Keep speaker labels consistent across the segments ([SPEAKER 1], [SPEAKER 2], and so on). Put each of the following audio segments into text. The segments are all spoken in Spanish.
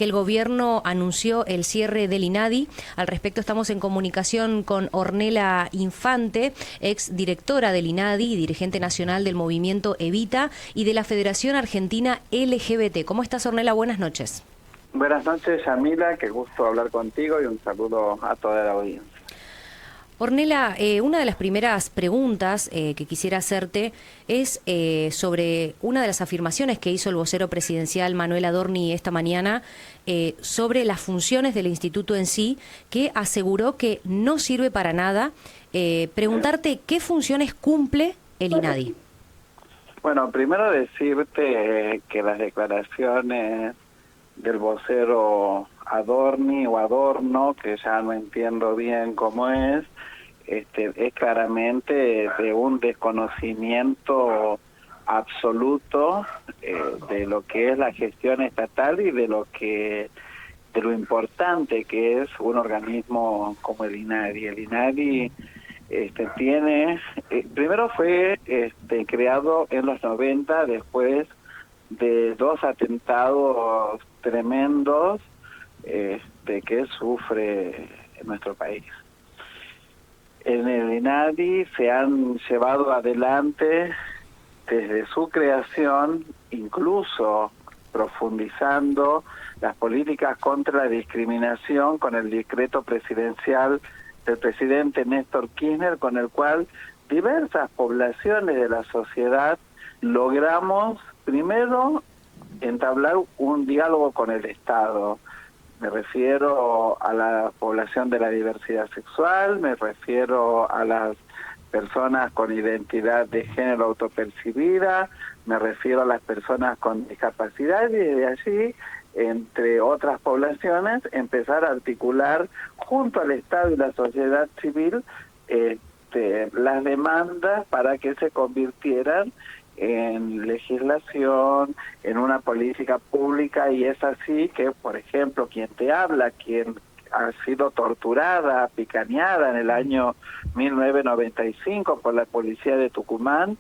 [SPEAKER 1] que el gobierno anunció el cierre del INADI. Al respecto estamos en comunicación con Ornella Infante, ex directora del INADI y dirigente nacional del movimiento Evita y de la Federación Argentina LGBT. ¿Cómo estás, Ornella? Buenas noches.
[SPEAKER 2] Buenas noches, Yamila, qué gusto hablar contigo y un saludo a toda la audiencia.
[SPEAKER 1] Ornella, una de las primeras preguntas que quisiera hacerte es sobre una de las afirmaciones que hizo el vocero presidencial Manuel Adorni esta mañana sobre las funciones del instituto en sí, que aseguró que no sirve para nada. Preguntarte qué funciones cumple el INADI.
[SPEAKER 2] Bueno, primero decirte que las declaraciones del vocero Adorni o Adorno, que ya no entiendo bien cómo es claramente de un desconocimiento absoluto de lo que es la gestión estatal y de lo importante que es un organismo como el INADI. El INADI primero fue creado en los 90 después de dos atentados tremendos que sufre nuestro país. En el INADI se han llevado adelante desde su creación, incluso profundizando las políticas contra la discriminación con el decreto presidencial del presidente Néstor Kirchner, con el cual diversas poblaciones de la sociedad logramos primero entablar un diálogo con el Estado. Me refiero a la población de la diversidad sexual, me refiero a las personas con identidad de género autopercibida, me refiero a las personas con discapacidad y de allí, entre otras poblaciones, empezar a articular junto al Estado y la sociedad civil las demandas para que se convirtieran en legislación, en una política pública, y es así que, por ejemplo, quien te habla, quien ha sido torturada, picaneada en el año 1995 por la policía de Tucumán,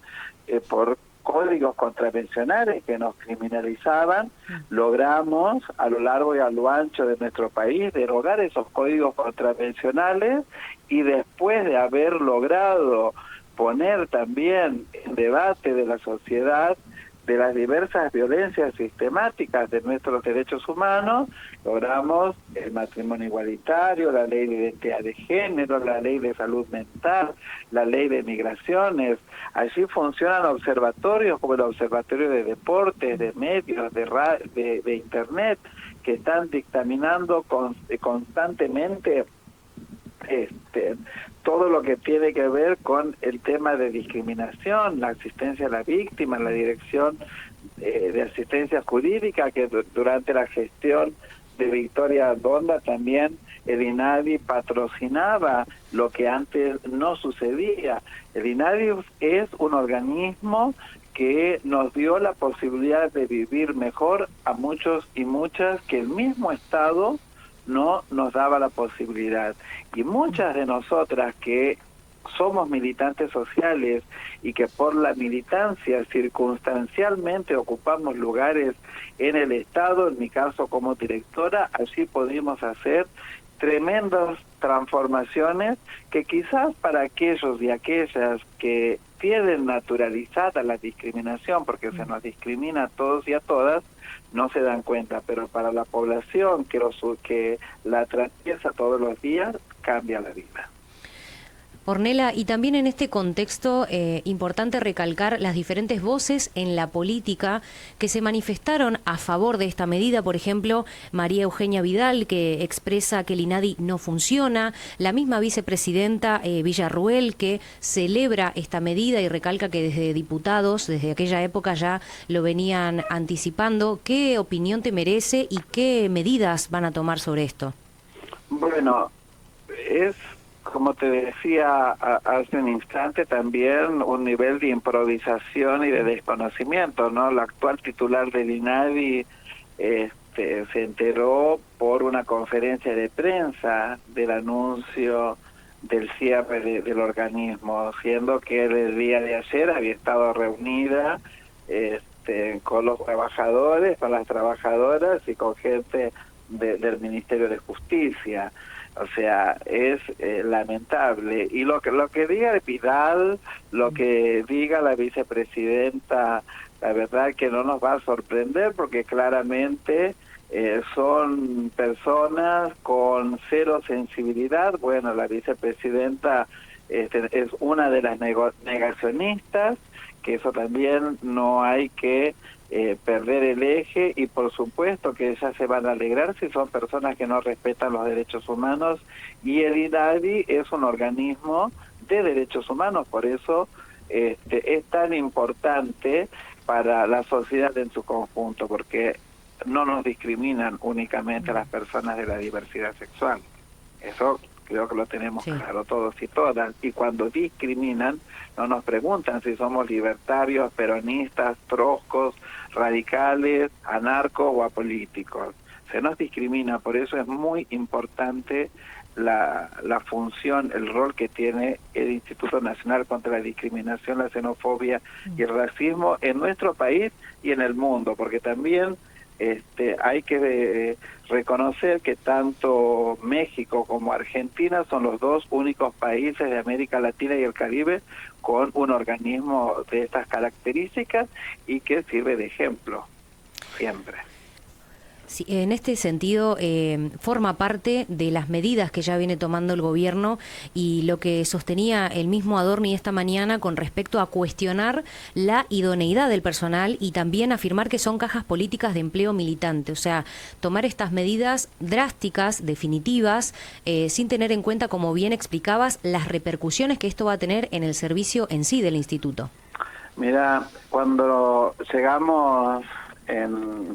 [SPEAKER 2] por códigos contravencionales que nos criminalizaban, logramos a lo largo y a lo ancho de nuestro país derogar esos códigos contravencionales, y después de haber logrado poner también en debate de la sociedad de las diversas violencias sistemáticas de nuestros derechos humanos, logramos el matrimonio igualitario, la ley de identidad de género, la ley de salud mental, la ley de migraciones. Allí funcionan observatorios como el Observatorio de Deportes, de Medios, de Internet, que están dictaminando constantemente todo lo que tiene que ver con el tema de discriminación, la asistencia a la víctima, la dirección de asistencia jurídica, que durante la gestión de Victoria Donda también el INADI patrocinaba, lo que antes no sucedía. El INADI es un organismo que nos dio la posibilidad de vivir mejor a muchos y muchas que el mismo Estado no nos daba la posibilidad. Y muchas de nosotras que somos militantes sociales y que por la militancia circunstancialmente ocupamos lugares en el Estado, en mi caso como directora, allí pudimos hacer tremendas transformaciones que quizás para aquellos y aquellas que tienen naturalizada la discriminación, porque se nos discrimina a todos y a todas, no se dan cuenta, pero para la población que la atraviesa todos los días, cambia la vida.
[SPEAKER 1] Ornella, y también en este contexto importante recalcar las diferentes voces en la política que se manifestaron a favor de esta medida. Por ejemplo, María Eugenia Vidal, que expresa que el INADI no funciona, la misma vicepresidenta Villarruel, que celebra esta medida y recalca que desde diputados, desde aquella época ya lo venían anticipando. ¿Qué opinión te merece y qué medidas van a tomar sobre esto?
[SPEAKER 2] Bueno, es, como te decía hace un instante, también un nivel de improvisación y de desconocimiento, ¿no? La actual titular del INADI se enteró por una conferencia de prensa del anuncio del cierre del organismo, siendo que el día de ayer había estado reunida con los trabajadores, con las trabajadoras y con gente del Ministerio de Justicia. O sea, es lamentable. Y lo que diga Vidal, lo que diga la vicepresidenta, la verdad que no nos va a sorprender, porque claramente son personas con cero sensibilidad. Bueno, la vicepresidenta es una de las negacionistas, que eso también no hay que perder el eje, y por supuesto que ellas se van a alegrar si son personas que no respetan los derechos humanos, y el INADI es un organismo de derechos humanos, por eso es tan importante para la sociedad en su conjunto, porque no nos discriminan únicamente a las personas de la diversidad sexual. Eso creo que lo tenemos claro todos y todas. Y cuando discriminan, no nos preguntan si somos libertarios, peronistas, trotskos, radicales, anarcos o apolíticos. Se nos discrimina, por eso es muy importante la función, el rol que tiene el Instituto Nacional contra la Discriminación, la Xenofobia y el Racismo en nuestro país y en el mundo, porque también hay que reconocer que tanto México como Argentina son los dos únicos países de América Latina y el Caribe con un organismo de estas características y que sirve de ejemplo siempre.
[SPEAKER 1] Sí, en este sentido, forma parte de las medidas que ya viene tomando el gobierno y lo que sostenía el mismo Adorni esta mañana con respecto a cuestionar la idoneidad del personal y también afirmar que son cajas políticas de empleo militante. O sea, tomar estas medidas drásticas, definitivas, sin tener en cuenta, como bien explicabas, las repercusiones que esto va a tener en el servicio en sí del instituto.
[SPEAKER 2] Mira, cuando llegamos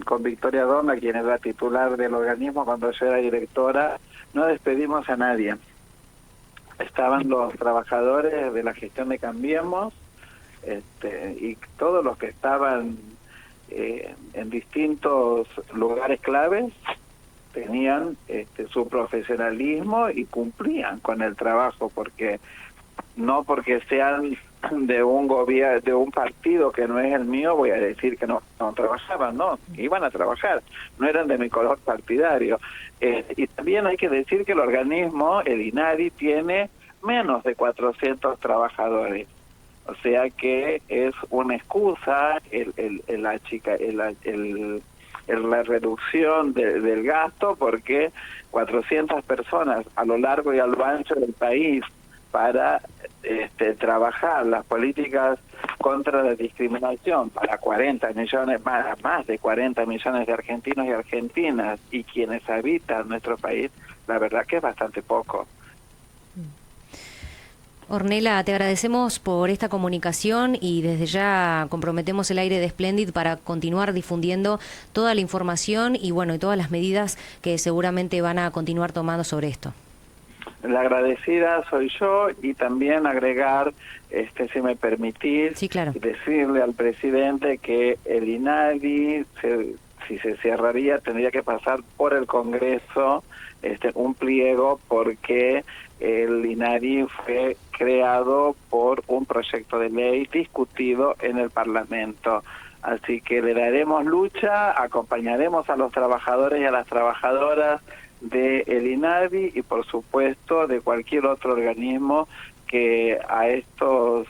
[SPEAKER 2] con Victoria Donda, quien es la titular del organismo, cuando yo era directora, no despedimos a nadie. Estaban los trabajadores de la gestión de Cambiemos, y todos los que estaban en distintos lugares claves tenían su profesionalismo y cumplían con el trabajo, porque no porque sean de un gobierno, de un partido que no es el mío, voy a decir que no trabajaban, no, iban a trabajar, no eran de mi color partidario. Y también hay que decir que el organismo, el INADI, tiene menos de 400 trabajadores, o sea que es una excusa la reducción del gasto, porque 400 personas a lo largo y a lo ancho del país para trabajar las políticas contra la discriminación para 40 millones, más de 40 millones de argentinos y argentinas y quienes habitan nuestro país, la verdad que es bastante poco.
[SPEAKER 1] Ornella, te agradecemos por esta comunicación y desde ya comprometemos el aire de Splendid para continuar difundiendo toda la información y bueno, y todas las medidas que seguramente van a continuar tomando sobre esto.
[SPEAKER 2] La agradecida soy yo, y también agregar, si me permitís,
[SPEAKER 1] sí, claro,
[SPEAKER 2] decirle al presidente que el INADI, si se cerraría, tendría que pasar por el Congreso un pliego, porque el INADI fue creado por un proyecto de ley discutido en el Parlamento. Así que le daremos lucha, acompañaremos a los trabajadores y a las trabajadoras del INADI y por supuesto de cualquier otro organismo que a estos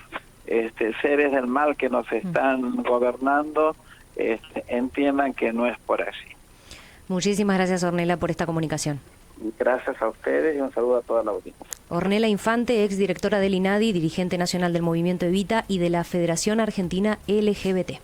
[SPEAKER 2] seres del mal que nos están gobernando entiendan que no es por allí.
[SPEAKER 1] Muchísimas gracias, Ornella, por esta comunicación.
[SPEAKER 2] Gracias a ustedes y un saludo a toda la audiencia.
[SPEAKER 1] Ornella Infante, exdirectora del INADI, dirigente nacional del Movimiento Evita y de la Federación Argentina LGBT.